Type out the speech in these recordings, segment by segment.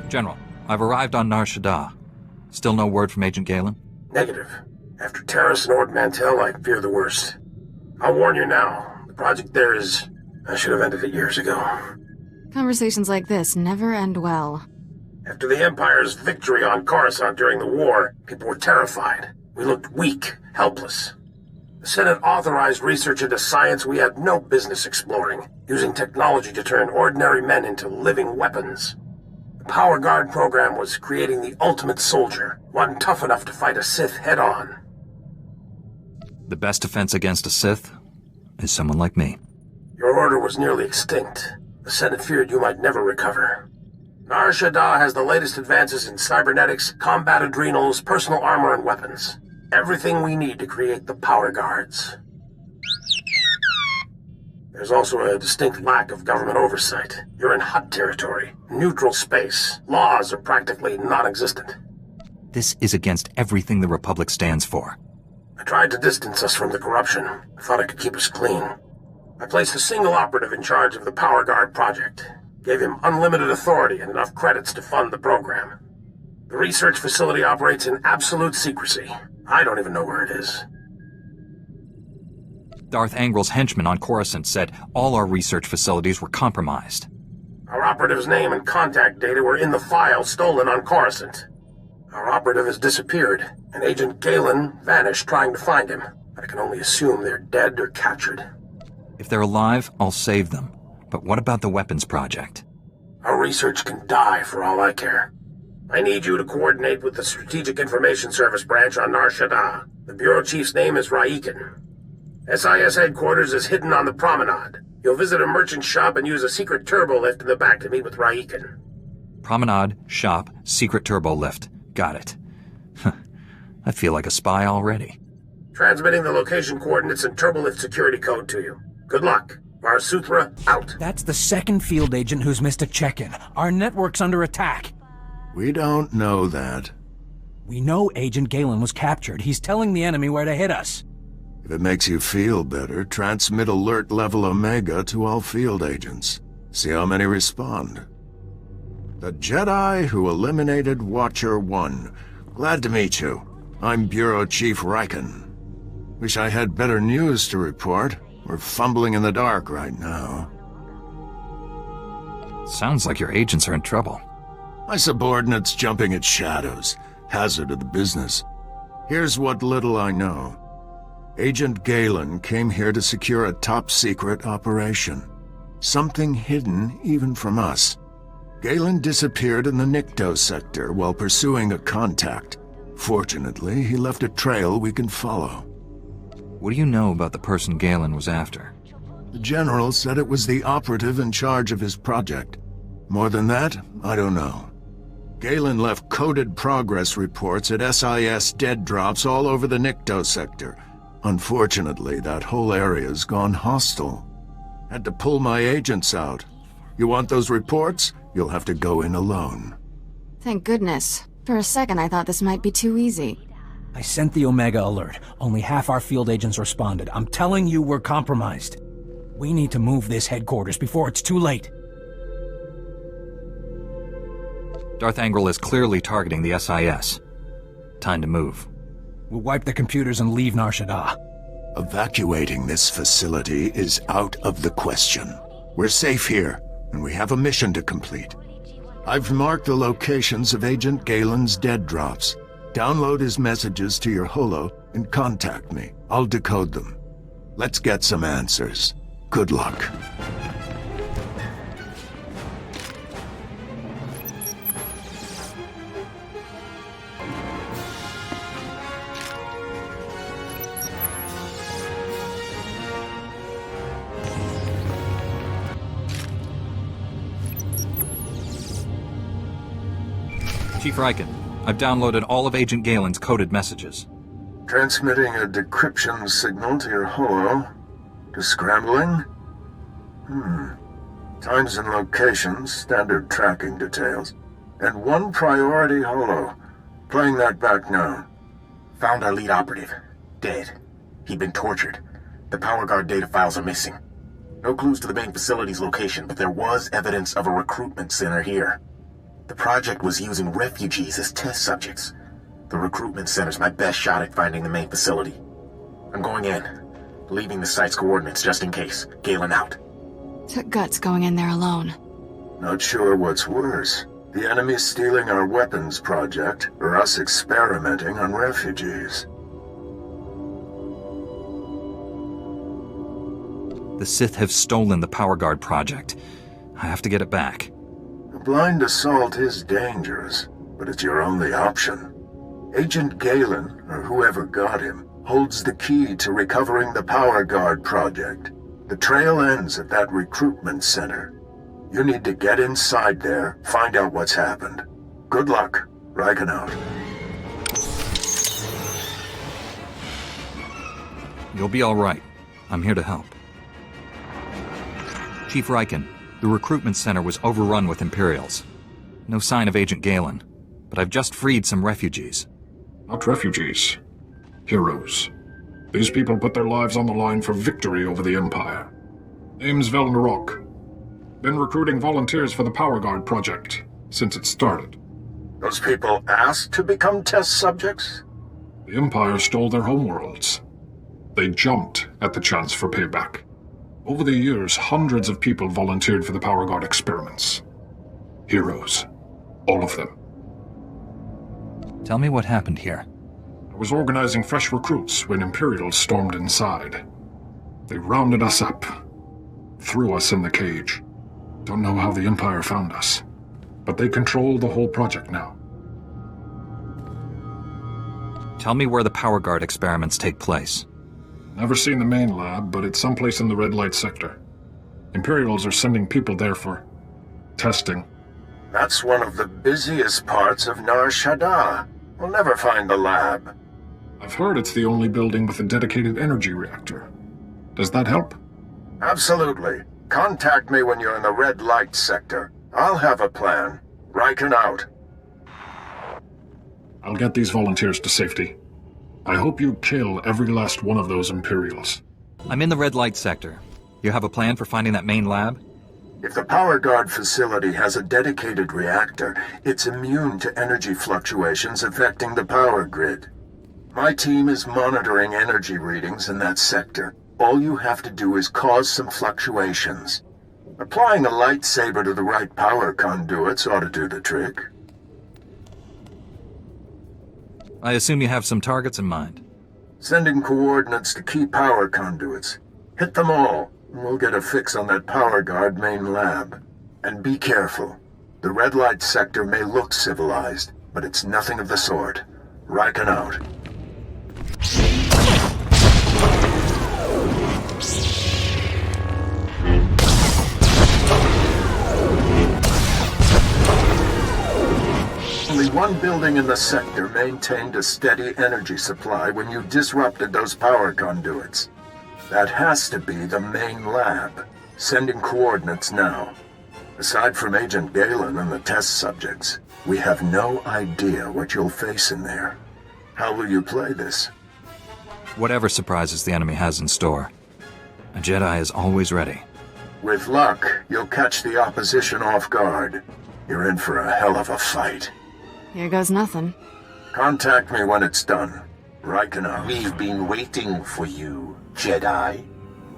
General, I've arrived on Nar Shadaa. Still no word from Agent Galen? Negative. After Terrace and Ord Mantell, I fear the worst. I'll warn you now. The project there is... I should have ended it years ago. Conversations like this never end well. After the Empire's victory on Coruscant during the war, people were terrified. We looked weak, helpless. The Senate authorized research into science we had no business exploring, using technology to turn ordinary men into living weapons. The Power Guard program was creating the ultimate soldier, one tough enough to fight a Sith head-on. The best defense against a Sith is someone like me. Your order was nearly extinct. The Senate feared you might never recover. Nar Shadaa has the latest advances in cybernetics, combat adrenals, personal armor, and weapons. Everything we need to create the Power Guards. There's also a distinct lack of government oversight. You're in Hutt territory, neutral space. Laws are practically non-existent. This is against everything the Republic stands for. I tried to distance us from the corruption. I thought I could keep us clean. I placed a single operative in charge of the Power Guard project. Gave him unlimited authority and enough credits to fund the program. The research facility operates in absolute secrecy. I don't even know where it is. Darth Angrel's henchmen on Coruscant said all our research facilities were compromised. Our operative's name and contact data were in the file stolen on Coruscant. Our operative has disappeared, and Agent Galen vanished trying to find him. I can only assume they're dead or captured. If they're alive, I'll save them. But what about the weapons project? Our research can die for all I care. I need you to coordinate with the Strategic Information Service branch on Nar Shadaa. The Bureau Chief's name is Raiken. SIS headquarters is hidden on the promenade. You'll visit a merchant shop and use a secret turbo lift in the back to meet with Raiken. Promenade, shop, secret turbo lift. Got it. I feel like a spy already. Transmitting the location coordinates and turbo lift security code to you. Good luck. SWTOR, out. That's the second field agent who's missed a check-in. Our network's under attack. We don't know that. We know Agent Galen was captured. He's telling the enemy where to hit us. If it makes you feel better, transmit alert level Omega to all field agents. See how many respond. The Jedi who eliminated Watcher 1. Glad to meet you. I'm Bureau Chief Raiken. Wish I had better news to report. We're fumbling in the dark right now. Sounds like your agents are in trouble. My subordinates jumping at shadows. Hazard of the business. Here's what little I know. Agent Galen came here to secure a top-secret operation. Something hidden even from us. Galen disappeared in the Nikto sector while pursuing a contact. Fortunately, he left a trail we can follow. What do you know about the person Galen was after? The General said it was the operative in charge of his project. More than that, I don't know. Galen left coded progress reports at SIS dead drops all over the Nikto sector. Unfortunately, that whole area's gone hostile. Had to pull my agents out. You want those reports? You'll have to go in alone. Thank goodness. For a second I thought this might be too easy. I sent the Omega alert. Only half our field agents responded. I'm telling you we're compromised. We need to move this headquarters before it's too late. Darth Angrel is clearly targeting the SIS. Time to move. We'll wipe the computers and leave Nar Shadaa. Evacuating this facility is out of the question. We're safe here, and we have a mission to complete. I've marked the locations of Agent Galen's dead drops. Download his messages to your holo and contact me. I'll decode them. Let's get some answers. Good luck. Chief Raiken, I've downloaded all of Agent Galen's coded messages. Transmitting a decryption signal to your holo. To scrambling? Times and locations, standard tracking details. And one priority holo. Playing that back now. Found our lead operative. Dead. He'd been tortured. The Power Guard data files are missing. No clues to the main facility's location, but there was evidence of a recruitment center here. The project was using refugees as test subjects. The recruitment center's my best shot at finding the main facility. I'm going in, leaving the site's coordinates just in case. Galen out. Took guts going in there alone. Not sure what's worse. The enemy stealing our weapons project, or us experimenting on refugees. The Sith have stolen the Power Guard project. I have to get it back. A blind assault is dangerous, but it's your only option. Agent Galen, or whoever got him, holds the key to recovering the Power Guard project. The trail ends at that recruitment center. You need to get inside there, find out what's happened. Good luck. Riken out. You'll be all right. I'm here to help. Chief Riken, the recruitment center was overrun with Imperials. No sign of Agent Galen, but I've just freed some refugees. Not refugees. Heroes. These people put their lives on the line for victory over the Empire. Name's Velnarok. Been recruiting volunteers for the Power Guard project since it started. Those people asked to become test subjects? The Empire stole their homeworlds. They jumped at the chance for payback. Over the years, hundreds of people volunteered for the Power Guard experiments. Heroes. All of them. Tell me what happened here. I was organizing fresh recruits when Imperials stormed inside. They rounded us up. Threw us in the cage. Don't know how the Empire found us. But they control the whole project now. Tell me where the Power Guard experiments take place. Never seen the main lab, but it's someplace in the red light sector. Imperials are sending people there for testing. That's one of the busiest parts of Nar Shadaa. We'll never find the lab. I've heard it's the only building with a dedicated energy reactor. Does that help? Absolutely. Contact me when you're in the red light sector. I'll have a plan. Riken out. I'll get these volunteers to safety. I hope you kill every last one of those Imperials. I'm in the red light sector. You have a plan for finding that main lab? If the Power Guard facility has a dedicated reactor, it's immune to energy fluctuations affecting the power grid. My team is monitoring energy readings in that sector. All you have to do is cause some fluctuations. Applying a lightsaber to the right power conduits ought to do the trick. I assume you have some targets in mind. Sending coordinates to key power conduits. Hit them all, and we'll get a fix on that Power Guard main lab. And be careful. The red light sector may look civilized, but it's nothing of the sort. Riken out. Only one building in the sector maintained a steady energy supply when you disrupted those power conduits. That has to be the main lab. Sending coordinates now. Aside from Agent Galen and the test subjects, we have no idea what you'll face in there. How will you play this? Whatever surprises the enemy has in store. A Jedi is always ready. With luck, you'll catch the opposition off guard. You're in for a hell of a fight. Here goes nothing. Contact me when it's done. Riken out. We've been waiting for you, Jedi.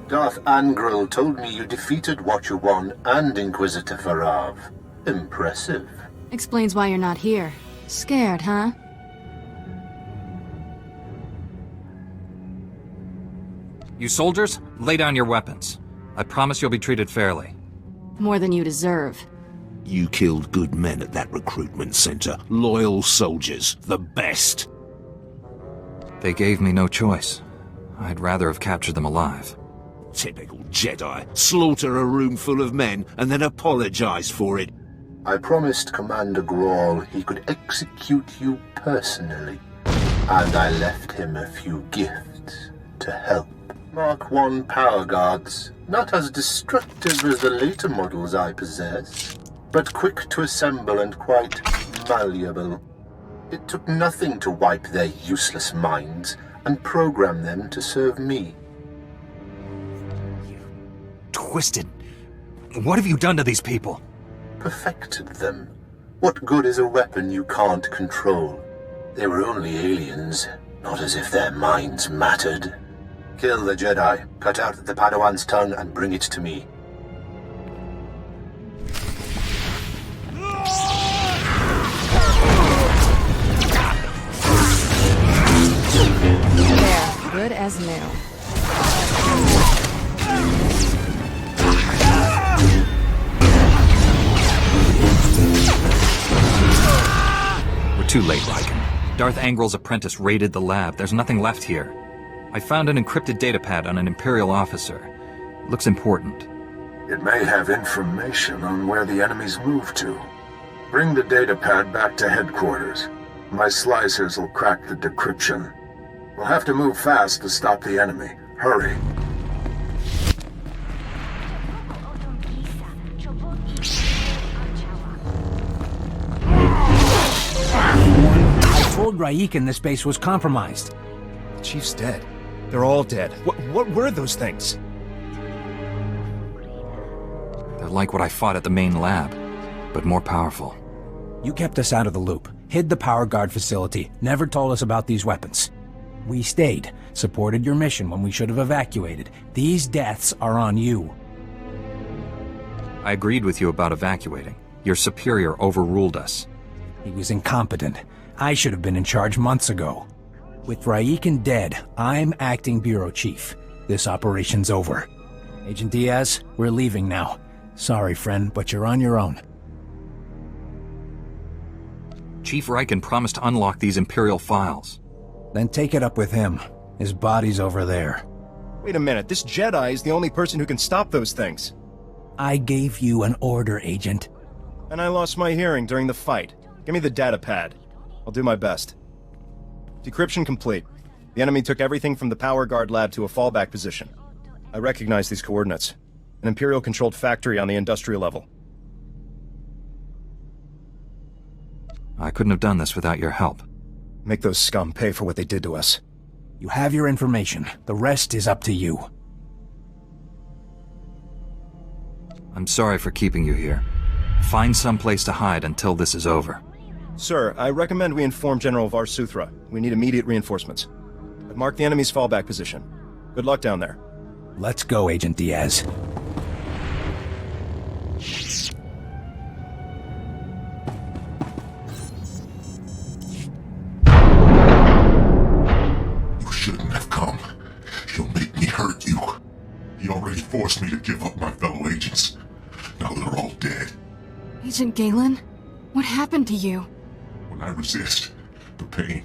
Darth Gnall told me you defeated Watcher 1 and Inquisitor Farav. Impressive. Explains why you're not here. Scared, huh? You soldiers, lay down your weapons. I promise you'll be treated fairly. More than you deserve. You killed good men at that recruitment center. Loyal soldiers. The best. They gave me no choice. I'd rather have captured them alive. Typical Jedi. Slaughter a room full of men and then apologize for it. I promised Commander Gnall he could execute you personally. And I left him a few gifts to help. Mark 1 power guards, not as destructive as the later models I possess, but quick to assemble and quite malleable. It took nothing to wipe their useless minds and program them to serve me. Twisted. What have you done to these people? Perfected them. What good is a weapon you can't control? They were only aliens, not as if their minds mattered. Kill the Jedi, cut out the Padawan's tongue, and bring it to me. There, good as new. We're too late, Riken. Darth Angrel's apprentice raided the lab. There's nothing left here. I found an encrypted datapad on an Imperial officer. Looks important. It may have information on where the enemy's moved to. Bring the datapad back to headquarters. My slicers will crack the decryption. We'll have to move fast to stop the enemy. Hurry. I told Raiken this base was compromised. The Chief's dead. They're all dead. What were those things? They're like what I fought at the main lab, but more powerful. You kept us out of the loop, hid the power guard facility, never told us about these weapons. We stayed, supported your mission when we should have evacuated. These deaths are on you. I agreed with you about evacuating. Your superior overruled us. He was incompetent. I should have been in charge months ago. With Raiken dead, I'm acting bureau chief. This operation's over. Agent Diaz, we're leaving now. Sorry, friend, but you're on your own. Chief Riken promised to unlock these Imperial files. Then take it up with him. His body's over there. Wait a minute, this Jedi is the only person who can stop those things. I gave you an order, Agent. And I lost my hearing during the fight. Give me the data pad. I'll do my best. Decryption complete. The enemy took everything from the power guard lab to a fallback position. I recognize these coordinates. An Imperial-controlled factory on the industrial level. I couldn't have done this without your help. Make those scum pay for what they did to us. You have your information. The rest is up to you. I'm sorry for keeping you here. Find some place to hide until this is over. Sir, I recommend we inform General SWTOR. We need immediate reinforcements. I've marked the enemy's fallback position. Good luck down there. Let's go, Agent Diaz. You shouldn't have come. You'll make me hurt you. He already forced me to give up my fellow agents. Now they're all dead. Agent Galen? What happened to you? When I resist the pain,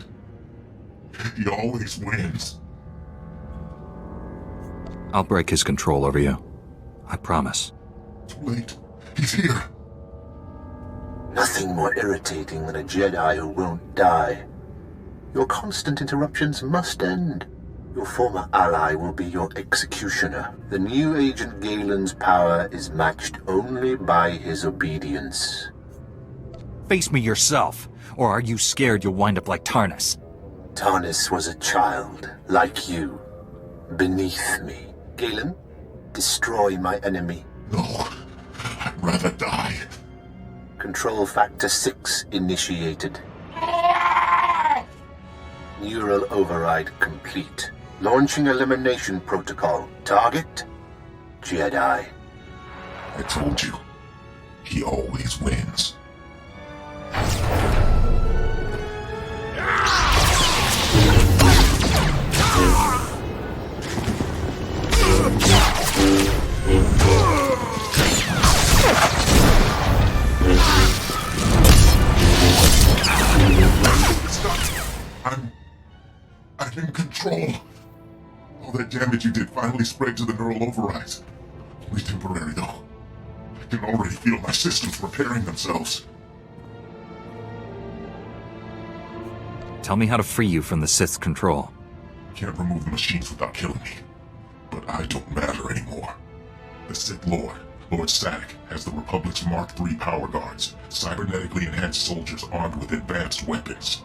he always wins. I'll break his control over you. I promise. Too late. He's here. Nothing more irritating than a Jedi who won't die. Your constant interruptions must end. Your former ally will be your executioner. The new Agent Galen's power is matched only by his obedience. Face me yourself, or are you scared you'll wind up like Tarnus? Tarnus was a child, like you, beneath me. Galen, destroy my enemy. No, I'd rather die. Control Factor 6 initiated. Neural override complete. Launching elimination protocol. Target? Jedi. I told you, he always wins. I'm in control. All that damage you did finally spread to the neural overrides. Only temporary, though. I can already feel my systems repairing themselves. Tell me how to free you from the Sith's control. Can't remove the machines without killing me. But I don't matter anymore. The Sith Lord, Lord Sadek, has the Republic's Mark III power guards, cybernetically enhanced soldiers armed with advanced weapons.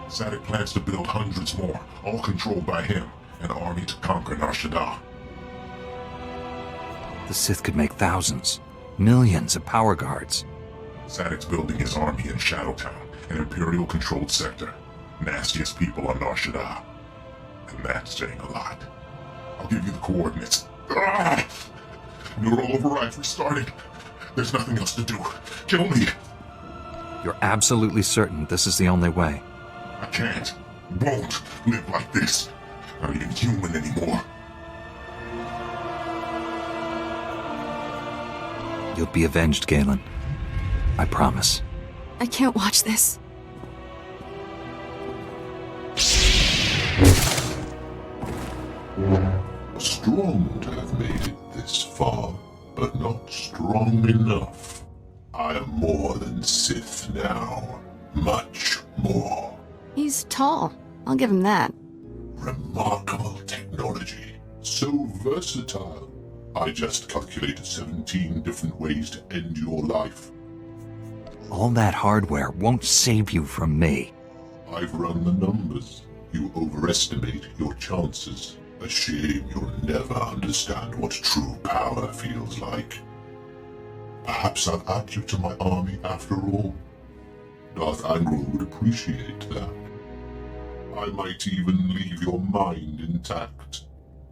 Sadek plans to build hundreds more, all controlled by him, an army to conquer Nar Shadaa. The Sith could make thousands, millions of power guards. Sadek's building his army in Shadowtown, an Imperial-controlled sector. Nastiest people on Nar Shadaa. And that's saying a lot. I'll give you the coordinates. Ah! Neural override's restarting. There's nothing else to do. Kill me. You're absolutely certain this is the only way? I can't, won't live like this. Not even human anymore. You'll be avenged, Galen. I promise. I can't watch this. Strong to have made it this far, but not strong enough. I am more than Sith now. Much more. He's tall. I'll give him that. Remarkable technology. So versatile. I just calculated 17 different ways to end your life. All that hardware won't save you from me. I've run the numbers. You overestimate your chances. A shame you'll never understand what true power feels like. Perhaps I'll add you to my army after all. Darth Angral would appreciate that. I might even leave your mind intact,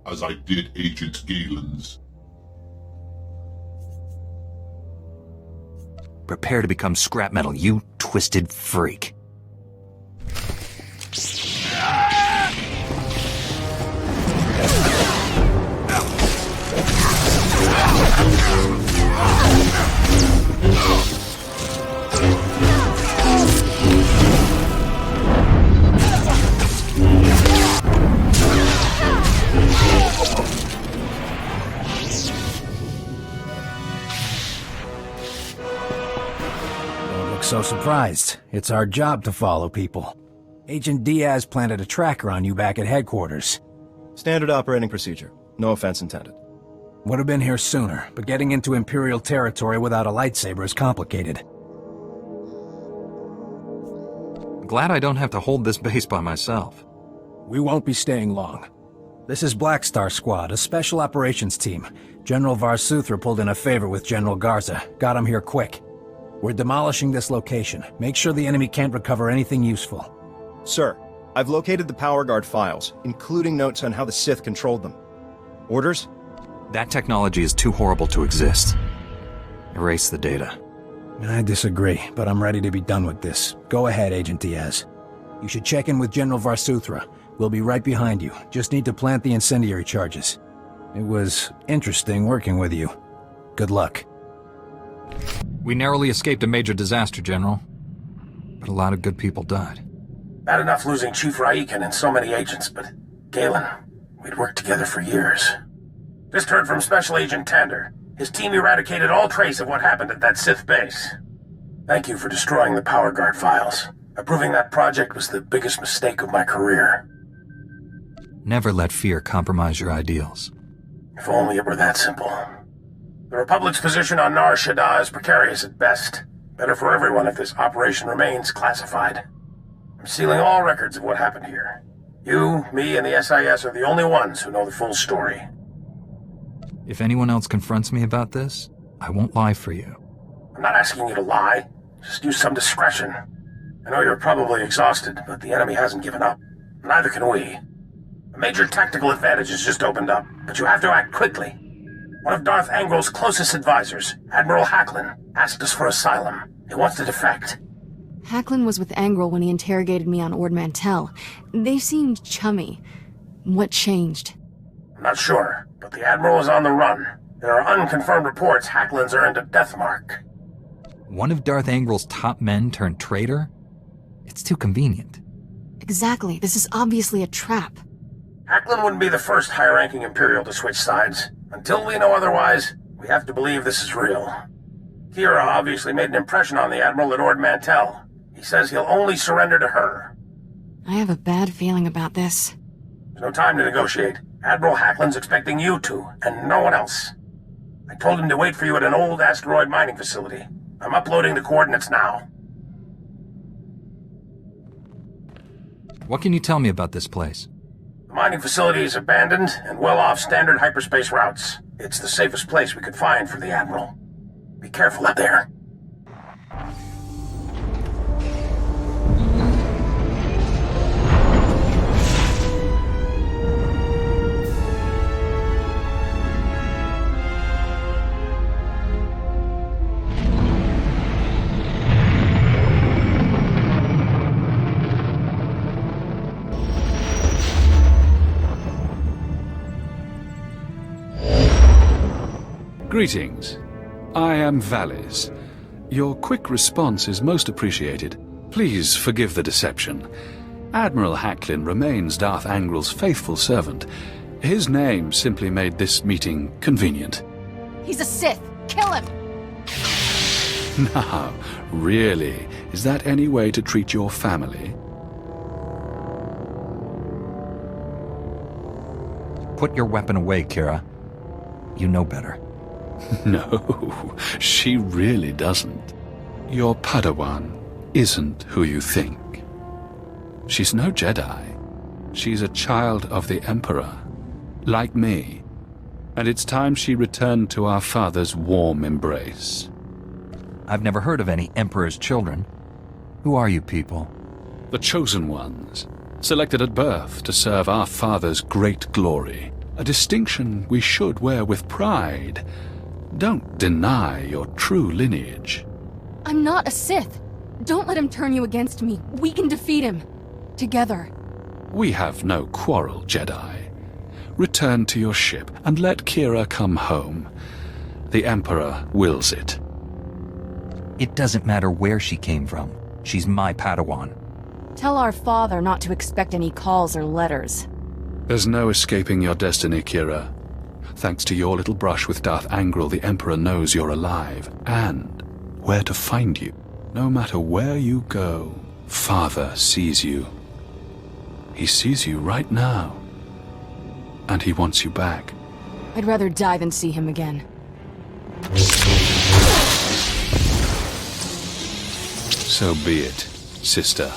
as I did Agent Galen's. Prepare to become scrap metal, you twisted freak. So surprised. It's our job to follow people. Agent Diaz planted a tracker on you back at headquarters. Standard operating procedure. No offense intended. Would have been here sooner, but getting into Imperial territory without a lightsaber is complicated. Glad I don't have to hold this base by myself. We won't be staying long. This is Black Star Squad, a special operations team. General Varsuthra pulled in a favor with General Garza. Got him here quick. We're demolishing this location. Make sure the enemy can't recover anything useful. Sir, I've located the Power Guard files, including notes on how the Sith controlled them. Orders? That technology is too horrible to exist. Erase the data. I disagree, but I'm ready to be done with this. Go ahead, Agent Diaz. You should check in with General Varsuthra. We'll be right behind you. Just need to plant the incendiary charges. It was interesting working with you. Good luck. We narrowly escaped a major disaster, General. But a lot of good people died. Bad enough losing Chief Raiken and so many agents, but Galen, we'd worked together for years. Just heard from Special Agent Tander. His team eradicated all trace of what happened at that Sith base. Thank you for destroying the Power Guard files. Approving that project was the biggest mistake of my career. Never let fear compromise your ideals. If only it were that simple. The Republic's position on Nar Shadaa is precarious at best. Better for everyone if this operation remains classified. I'm sealing all records of what happened here. You, me, and the SIS are the only ones who know the full story. If anyone else confronts me about this, I won't lie for you. I'm not asking you to lie. Just use some discretion. I know you're probably exhausted, but the enemy hasn't given up. Neither can we. A major tactical advantage has just opened up, but you have to act quickly. One of Darth Angral's closest advisors, Admiral Hacklin, asked us for asylum. He wants to defect. Hacklin was with Angral when he interrogated me on Ord Mantell. They seemed chummy. What changed? I'm not sure, but the Admiral is on the run. There are unconfirmed reports Hacklin's earned a death mark. One of Darth Angral's top men turned traitor? It's too convenient. Exactly. This is obviously a trap. Hacklin wouldn't be the first high-ranking Imperial to switch sides. Until we know otherwise, we have to believe this is real. Kira obviously made an impression on the Admiral at Ord Mantell. He says he'll only surrender to her. I have a bad feeling about this. There's no time to negotiate. Admiral Hacklin's expecting you to, and no one else. I told him to wait for you at an old asteroid mining facility. I'm uploading the coordinates now. What can you tell me about this place? The mining facility is abandoned and well off standard hyperspace routes. It's the safest place we could find for the Admiral. Be careful up there. Greetings. I am Valis. Your quick response is most appreciated. Please forgive the deception. Admiral Hacklin remains Darth Angrel's faithful servant. His name simply made this meeting convenient. He's a Sith! Kill him! Now, really, is that any way to treat your family? Put your weapon away, Kira. You know better. No, she really doesn't. Your Padawan isn't who you think. She's no Jedi. She's a child of the Emperor, like me. And it's time she returned to our father's warm embrace. I've never heard of any Emperor's children. Who are you people? The chosen ones, selected at birth to serve our father's great glory. A distinction we should wear with pride. Don't deny your true lineage. I'm not a Sith. Don't let him turn you against me. We can defeat him. Together. We have no quarrel, Jedi. Return to your ship and let Kira come home. The Emperor wills it. It doesn't matter where she came from. She's my Padawan. Tell our father not to expect any calls or letters. There's no escaping your destiny, Kira. Thanks to your little brush with Darth Angrel, the Emperor knows you're alive, and where to find you. No matter where you go, Father sees you. He sees you right now. And he wants you back. I'd rather die than see him again. So be it, sister.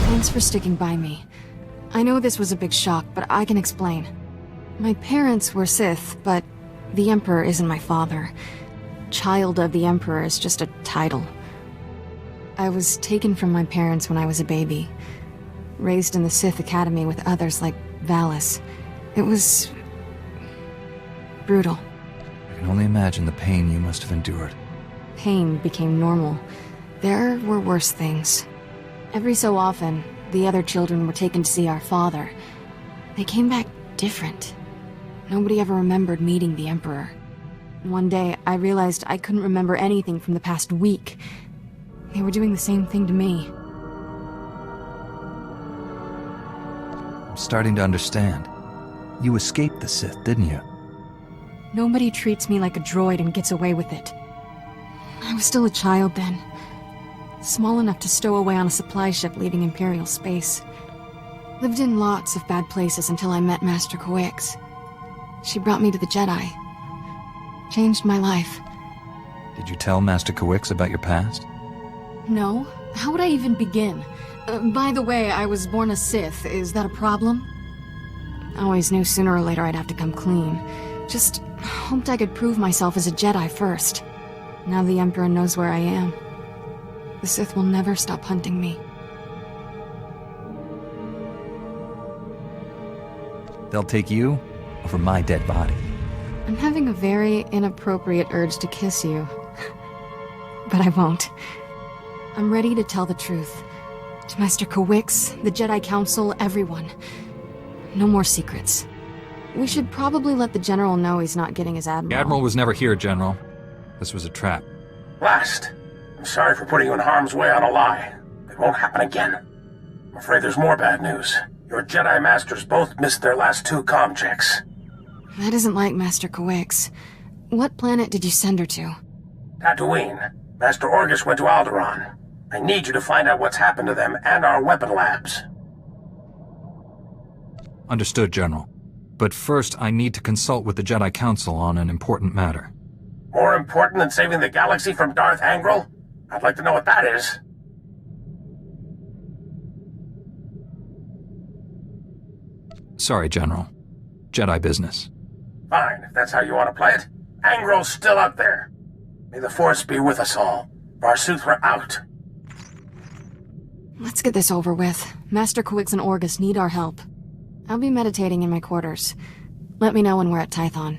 Thanks for sticking by me. I know this was a big shock, but I can explain. My parents were Sith, but the Emperor isn't my father. Child of the Emperor is just a title. I was taken from my parents when I was a baby. Raised in the Sith Academy with others like Valis. It was brutal. I can only imagine the pain you must have endured. Pain became normal. There were worse things. Every so often, the other children were taken to see our father. They came back different. Nobody ever remembered meeting the Emperor. One day, I realized I couldn't remember anything from the past week. They were doing the same thing to me. I'm starting to understand. You escaped the Sith, didn't you? Nobody treats me like a droid and gets away with it. I was still a child then. Small enough to stow away on a supply ship leaving Imperial space. Lived in lots of bad places until I met Master Coix. She brought me to the Jedi. Changed my life. Did you tell Master Coix about your past? No. How would I even begin? By the way, I was born a Sith. Is that a problem? I always knew sooner or later I'd have to come clean. Just hoped I could prove myself as a Jedi first. Now the Emperor knows where I am. The Sith will never stop hunting me. They'll take you over my dead body. I'm having a very inappropriate urge to kiss you. But I won't. I'm ready to tell the truth. To Master Coix, the Jedi Council, everyone. No more secrets. We should probably let the General know he's not getting his Admiral. The Admiral was never here, General. This was a trap. Last. I'm sorry for putting you in harm's way on a lie. It won't happen again. I'm afraid there's more bad news. Your Jedi Masters both missed their last 2 comm checks. That isn't like Master Coix. What planet did you send her to? Tatooine. Master Orgus went to Alderaan. I need you to find out what's happened to them and our weapon labs. Understood, General. But first, I need to consult with the Jedi Council on an important matter. More important than saving the galaxy from Darth Angrel? I'd like to know what that is. Sorry, General. Jedi business. Fine, if that's how you want to play it. Angrel's still out there. May the Force be with us all. Barsuthra out. Let's get this over with. Master Coix and Orgus need our help. I'll be meditating in my quarters. Let me know when we're at Tython.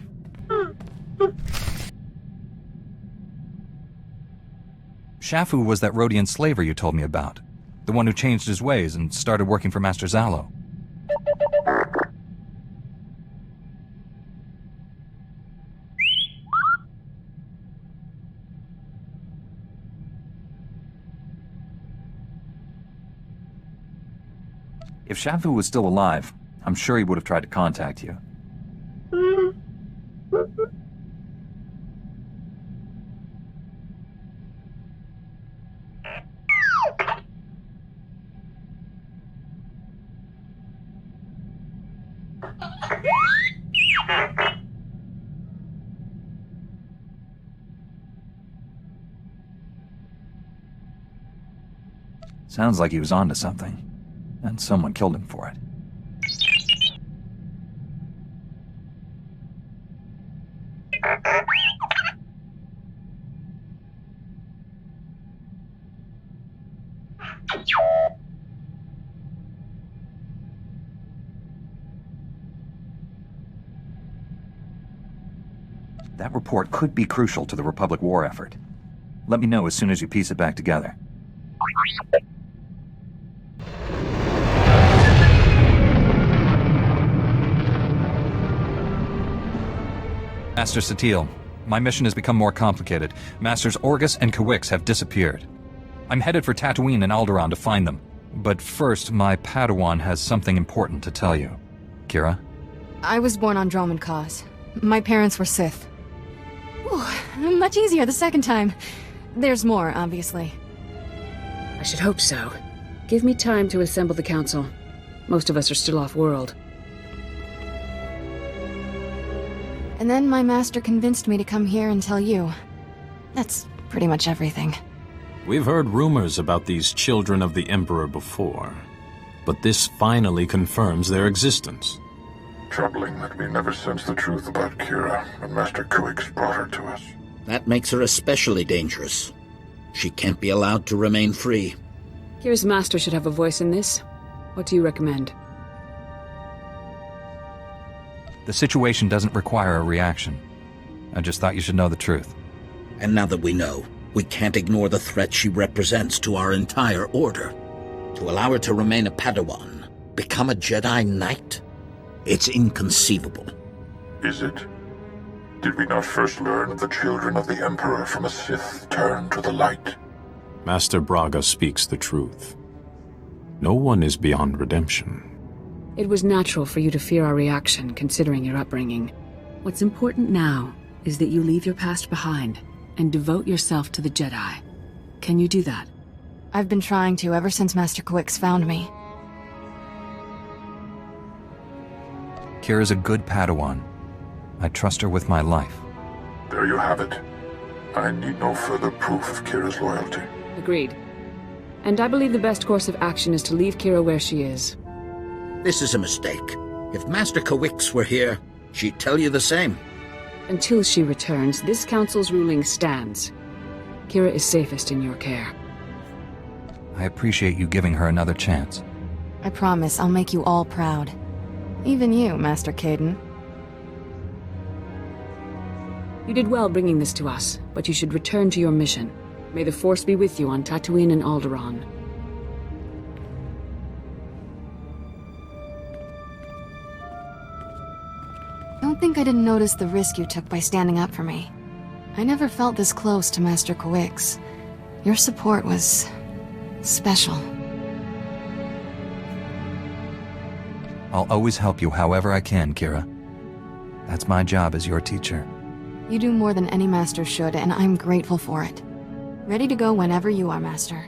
Shafu was that Rhodian slaver you told me about. The one who changed his ways and started working for Master Zalo. If Shafu was still alive, I'm sure he would have tried to contact you. Sounds like he was onto something, and someone killed him for it. That report could be crucial to the Republic war effort. Let me know as soon as you piece it back together. Master Satil, my mission has become more complicated. Masters Orgus and Kawix have disappeared. I'm headed for Tatooine and Alderaan to find them. But first, my Padawan has something important to tell you. Kira? I was born on Droman Cause. My parents were Sith. Ooh, much easier the second time. There's more, obviously. I should hope so. Give me time to assemble the council. Most of us are still off-world. And then my master convinced me to come here and tell you. That's pretty much everything. We've heard rumors about these children of the Emperor before, but this finally confirms their existence. Troubling that we never sensed the truth about Kira when Master Kawix brought her to us. That makes her especially dangerous. She can't be allowed to remain free. Kira's master should have a voice in this. What do you recommend? The situation doesn't require a reaction. I just thought you should know the truth. And now that we know, we can't ignore the threat she represents to our entire order. To allow her to remain a Padawan, become a Jedi Knight? It's inconceivable. Is it? Did we not first learn of the children of the Emperor from a Sith turned to the light? Master Braga speaks the truth. No one is beyond redemption. It was natural for you to fear our reaction, considering your upbringing. What's important now is that you leave your past behind and devote yourself to the Jedi. Can you do that? I've been trying to ever since Master Kawix found me. Kira's a good Padawan. I trust her with my life. There you have it. I need no further proof of Kira's loyalty. Agreed. And I believe the best course of action is to leave Kira where she is. This is a mistake. If Master Kawix were here, she'd tell you the same. Until she returns, this council's ruling stands. Kira is safest in your care. I appreciate you giving her another chance. I promise I'll make you all proud. Even you, Master Caden. You did well bringing this to us, but you should return to your mission. May the Force be with you on Tatooine and Alderaan. Don't think I didn't notice the risk you took by standing up for me. I never felt this close to Master Kawix. Your support was special. I'll always help you however I can, Kira. That's my job as your teacher. You do more than any master should, and I'm grateful for it. Ready to go whenever you are, Master.